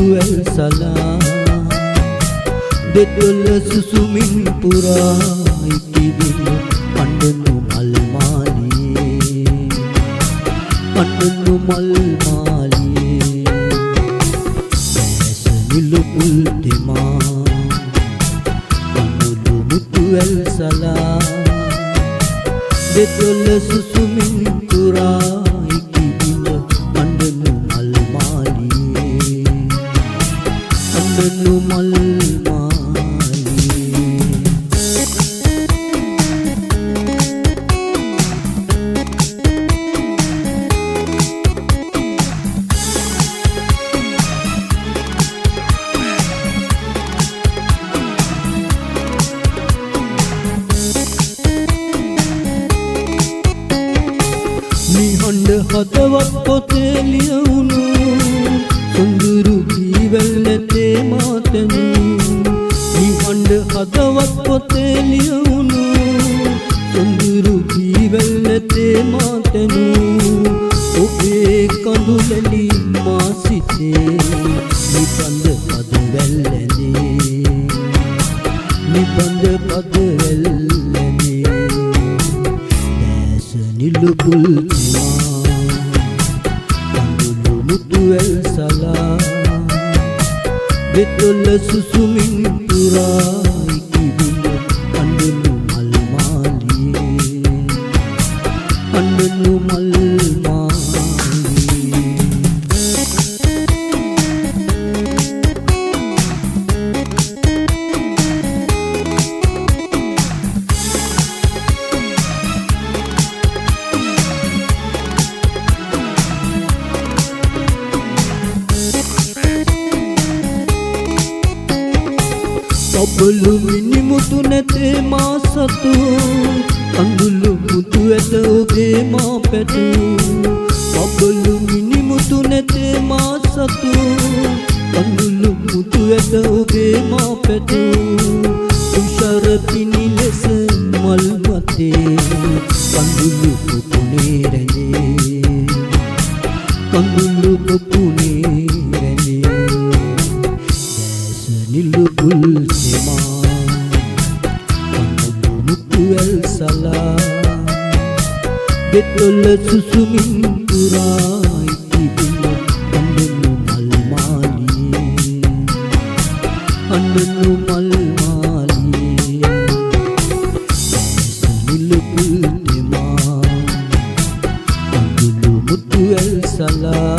මුතුවැල් සලා දෙතොල සුසුමින් පුරායි කිවිල අඬනු මල් මාලියේ අඬනු මල් මාලියේ දැස නිලුපුල් දෙමා අඬනු මුතුවැල් සලා දෙතොල සුසුමින් පුරායි කිවිල අඬනු මල් මාලියේ අඬනු මල් නිහඬ හදවත් පොතේ ලියවුණු සොඳුරු කීවැල් නැතේ මාතනු නිහඬ හදවත් පොතේ ලියවුණු සොඳුරු කීවැල් නැතේ මාතනු ඔබේ කඳුලැලි මා සිතේ නිබඳ පදවැල් ඇනේ නිබඳ පදවැල් ඇනේ දැස නිලුපුල් අඬනු මුතුවැල් සලා දෙතොල සුසුමින් පුරායි කිවිල අඬනු මල් මාලියේ අඬනු මල් මාලියේ ඔබලු මිනිමුතු නැතේ මා සතු කඳුළු මුතු ඇත ඔබේ මා පැතු ඔබලු මිනිමුතු නැතේ මා සතු කඳුළු මුතු ඇත ඔබේ මා පැතු තුෂාර පිනි ලෙස මල් මතේ කඳුළු පුපුනේ රැඳේ කඳුළු පුපුනේ රැඳේ දැස නිලුපුල් මුතුවැල් සලා දෙතොල සුසුමින් පුරායි කිවිල අඬනු මල් මාලියේ අඬනු මල් මාලියේ දැස නිලුපුල් දෙමා අඬනු මුතුවැල් සලා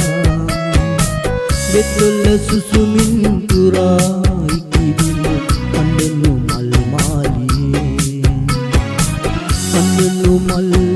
දෙතොල සුසුමින් පුරායි කිවිල අඬනු මල් මාලියේ අඬනු මල්